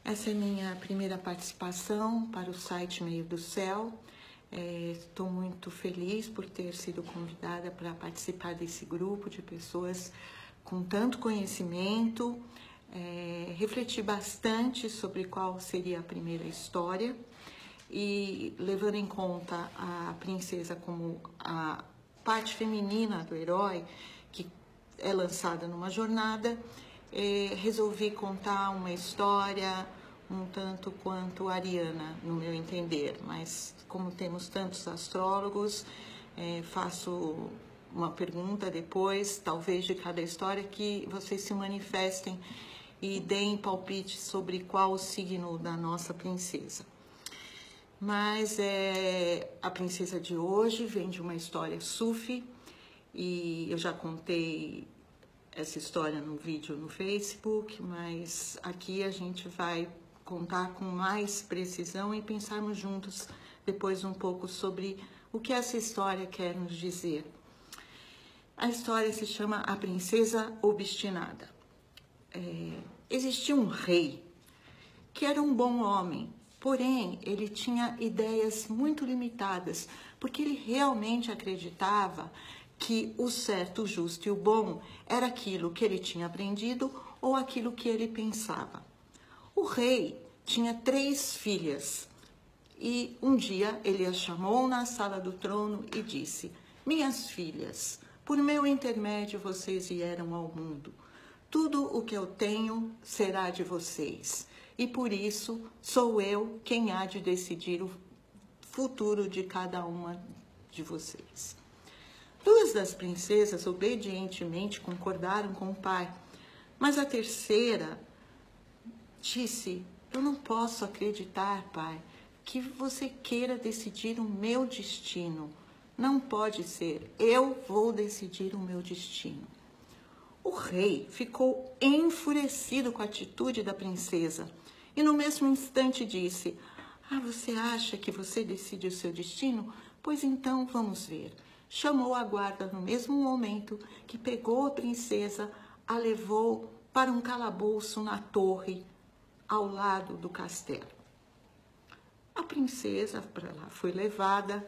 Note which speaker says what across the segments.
Speaker 1: Essa é minha primeira participação para o site Meio do Céu. Estou muito feliz por ter sido convidada para participar desse grupo de pessoas com tanto conhecimento. Refleti bastante sobre qual seria a primeira história e, levando em conta a princesa como a parte feminina do herói, que é lançada numa jornada, resolvi contar uma história um tanto quanto ariana, no meu entender, mas como temos tantos astrólogos, faço uma pergunta depois, talvez de cada história, que vocês se manifestem e deem palpite sobre qual o signo da nossa princesa. Mas a princesa de hoje vem de uma história Sufi, e eu já contei essa história no vídeo no Facebook, mas aqui a gente vai contar com mais precisão e pensarmos juntos depois um pouco sobre o que essa história quer nos dizer. A história se chama A Princesa Obstinada. Existia um rei que era um bom homem, porém ele tinha ideias muito limitadas, porque ele realmente acreditava que o certo, o justo e o bom era aquilo que ele tinha aprendido ou aquilo que ele pensava. O rei tinha 3 filhas e um dia ele as chamou na sala do trono e disse: minhas filhas, por meu intermédio vocês vieram ao mundo. Tudo o que eu tenho será de vocês e por isso sou eu quem há de decidir o futuro de cada uma de vocês. 2 das princesas obedientemente concordaram com o pai, mas a terceira disse: eu não posso acreditar, pai, que você queira decidir o meu destino. Não pode ser, eu vou decidir o meu destino. O rei ficou enfurecido com a atitude da princesa e no mesmo instante disse: você acha que você decide o seu destino? Pois então vamos ver. Chamou a guarda no mesmo momento que pegou a princesa, a levou para um calabouço na torre ao lado do castelo. A princesa para lá foi levada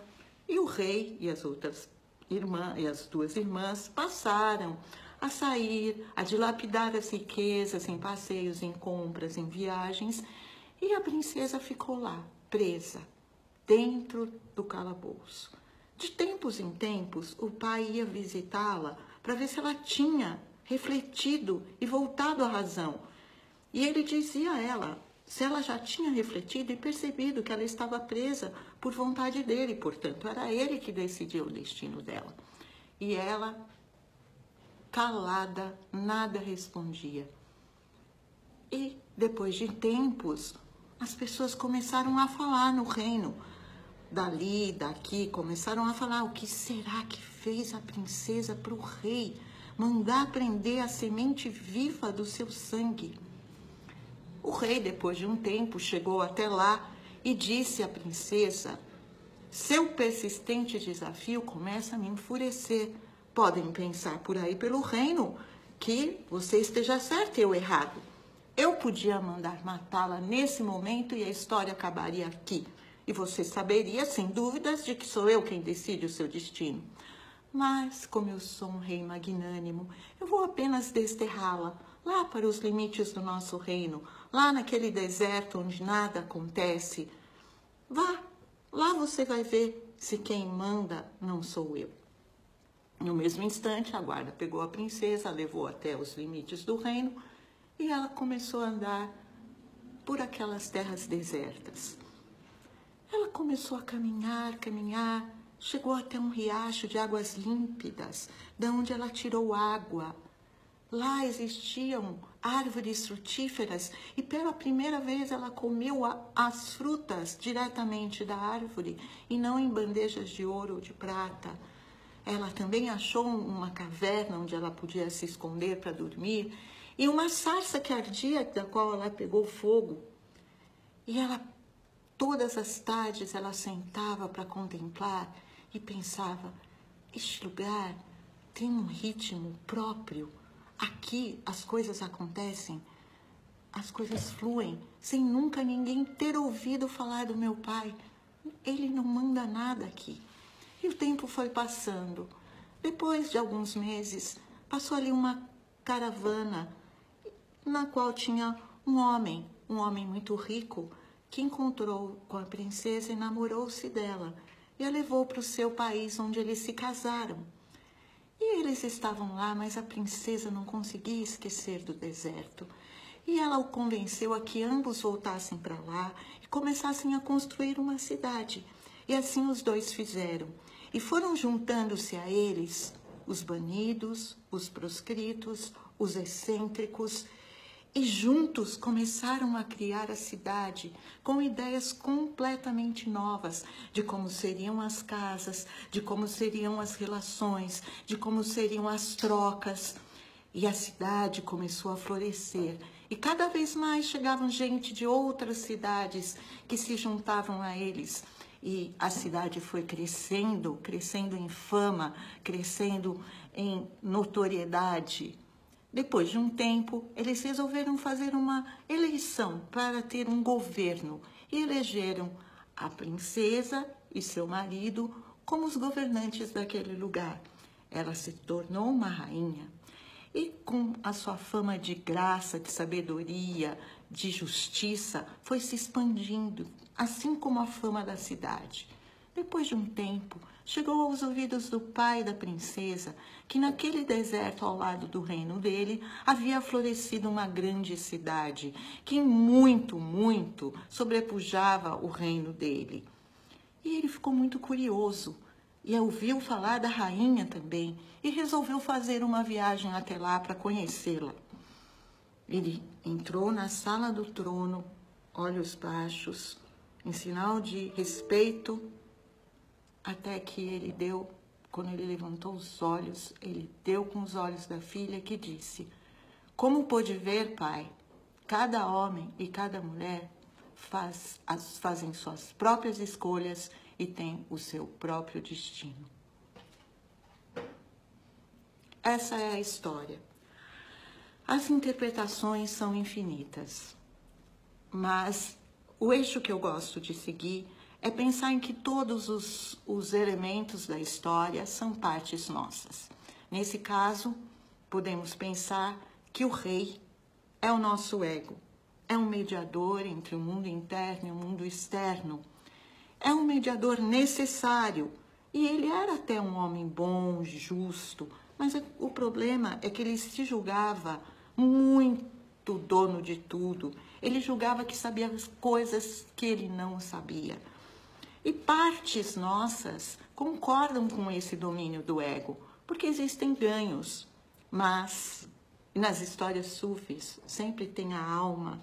Speaker 1: e o rei e as outras irmãs e as 2 irmãs passaram a sair, a dilapidar as riquezas em passeios, em compras, em viagens, e a princesa ficou lá, presa, dentro do calabouço. De tempos em tempos, o pai ia visitá-la para ver se ela tinha refletido e voltado à razão. E ele dizia a ela se ela já tinha refletido e percebido que ela estava presa por vontade dele, portanto, era ele que decidia o destino dela. E ela, calada, nada respondia. E, depois de tempos, as pessoas começaram a falar no reino. Dali, daqui, começaram a falar: o que será que fez a princesa para o rei mandar prender a semente viva do seu sangue? O rei, depois de um tempo, chegou até lá e disse à princesa: seu persistente desafio começa a me enfurecer. Podem pensar por aí pelo reino que você esteja certo e eu errado. Eu podia mandar matá-la nesse momento e a história acabaria aqui. E você saberia, sem dúvidas, de que sou eu quem decide o seu destino. Mas, como eu sou um rei magnânimo, eu vou apenas desterrá-la lá para os limites do nosso reino, lá naquele deserto onde nada acontece. Vá, lá você vai ver se quem manda não sou eu. No mesmo instante, a guarda pegou a princesa, a levou até os limites do reino e ela começou a andar por aquelas terras desertas. Ela começou a caminhar, chegou até um riacho de águas límpidas, de onde ela tirou água. Lá existiam árvores frutíferas e pela primeira vez ela comeu as frutas diretamente da árvore e não em bandejas de ouro ou de prata. Ela também achou uma caverna onde ela podia se esconder para dormir e uma sarça que ardia, da qual ela pegou fogo. E ela, todas as tardes, ela sentava para contemplar e pensava: este lugar tem um ritmo próprio. Aqui as coisas acontecem as coisas fluem, sem nunca ninguém ter ouvido falar do meu pai. Ele não manda nada aqui. E o tempo foi passando. Depois de alguns meses, passou ali uma caravana na qual tinha um homem muito rico, que encontrou com a princesa e namorou-se dela e a levou para o seu país, onde eles se casaram. E eles estavam lá, mas a princesa não conseguia esquecer do deserto. E ela o convenceu a que ambos voltassem para lá e começassem a construir uma cidade. E assim os dois fizeram. E foram juntando-se a eles os banidos, os proscritos, os excêntricos, e juntos começaram a criar a cidade com ideias completamente novas de como seriam as casas, de como seriam as relações, de como seriam as trocas. E a cidade começou a florescer. E cada vez mais chegavam gente de outras cidades que se juntavam a eles. E a cidade foi crescendo, crescendo em fama, crescendo em notoriedade. Depois de um tempo, eles resolveram fazer uma eleição para ter um governo e elegeram a princesa e seu marido como os governantes daquele lugar. Ela se tornou uma rainha e, com a sua fama de graça, de sabedoria, de justiça, foi se expandindo, assim como a fama da cidade. Depois de um tempo, chegou aos ouvidos do pai da princesa que naquele deserto ao lado do reino dele havia florescido uma grande cidade que muito sobrepujava o reino dele. E ele ficou muito curioso e ouviu falar da rainha também e resolveu fazer uma viagem até lá para conhecê-la. Ele entrou na sala do trono, olhos baixos, em sinal de respeito, até que ele deu, quando ele levantou os olhos, ele deu com os olhos da filha, que disse: "Como pôde ver, pai, cada homem e cada mulher fazem suas próprias escolhas e têm o seu próprio destino." Essa é a história. As interpretações são infinitas, mas o eixo que eu gosto de seguir é pensar em que todos os elementos da história são partes nossas. Nesse caso, podemos pensar que o rei é o nosso ego, é um mediador entre o mundo interno e o mundo externo, é um mediador necessário, e ele era até um homem bom, justo, mas o problema é que ele se julgava muito dono de tudo, ele julgava que sabia as coisas que ele não sabia. E partes nossas concordam com esse domínio do ego, porque existem ganhos, mas nas histórias sufis sempre tem a alma.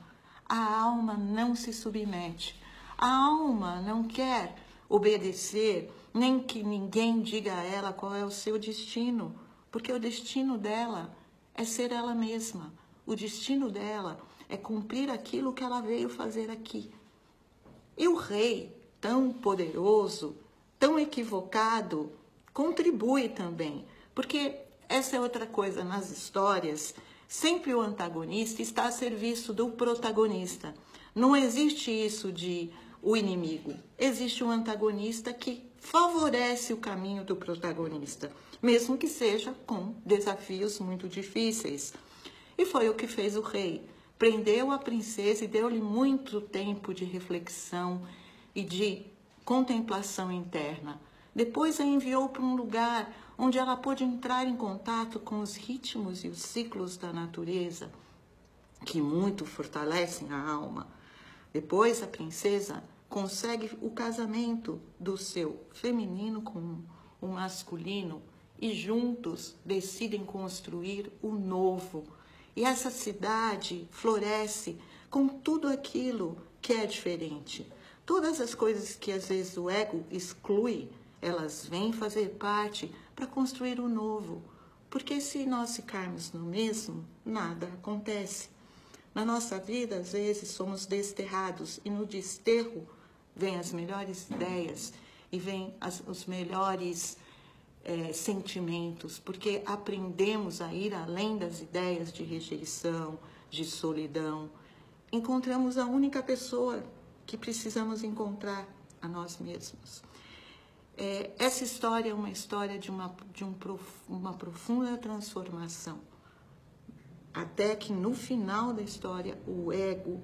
Speaker 1: A alma não se submete, a alma não quer obedecer, nem que ninguém diga a ela qual é o seu destino, porque o destino dela é ser ela mesma, o destino dela é cumprir aquilo que ela veio fazer aqui. E o rei, tão poderoso, tão equivocado, contribui também, porque essa é outra coisa nas histórias, sempre o antagonista está a serviço do protagonista. Não existe isso de o inimigo, existe um antagonista que favorece o caminho do protagonista, mesmo que seja com desafios muito difíceis. E foi o que fez o rei. Prendeu a princesa e deu-lhe muito tempo de reflexão e de contemplação interna. Depois a enviou para um lugar onde ela pôde entrar em contato com os ritmos e os ciclos da natureza, que muito fortalecem a alma. Depois a princesa consegue o casamento do seu feminino com o masculino e juntos decidem construir o novo. E essa cidade floresce com tudo aquilo que é diferente. Todas as coisas que às vezes o ego exclui, elas vêm fazer parte para construir o novo. Porque se nós ficarmos no mesmo, nada acontece. Na nossa vida, às vezes, somos desterrados e no desterro vêm as melhores ideias e vêm os melhores sentimentos, porque aprendemos a ir além das ideias de rejeição, de solidão, encontramos a única pessoa que precisamos encontrar, a nós mesmos. Essa história é uma história de uma profunda transformação, até que no final da história o ego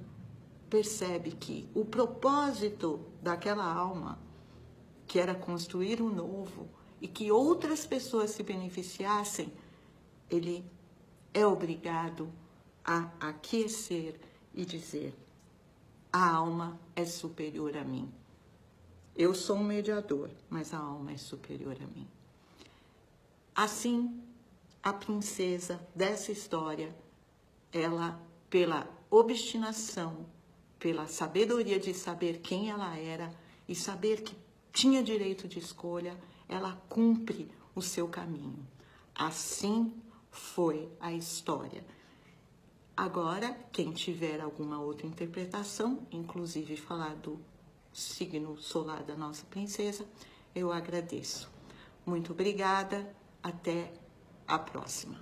Speaker 1: percebe que o propósito daquela alma, que era construir o novo e que outras pessoas se beneficiassem, ele é obrigado a aquecer e dizer: a alma é superior a mim. Eu sou um mediador, mas a alma é superior a mim. Assim, a princesa dessa história, ela, pela obstinação, pela sabedoria de saber quem ela era e saber que tinha direito de escolha, ela cumpre o seu caminho. Assim foi a história. Agora, quem tiver alguma outra interpretação, inclusive falar do signo solar da nossa princesa, eu agradeço. Muito obrigada, até a próxima.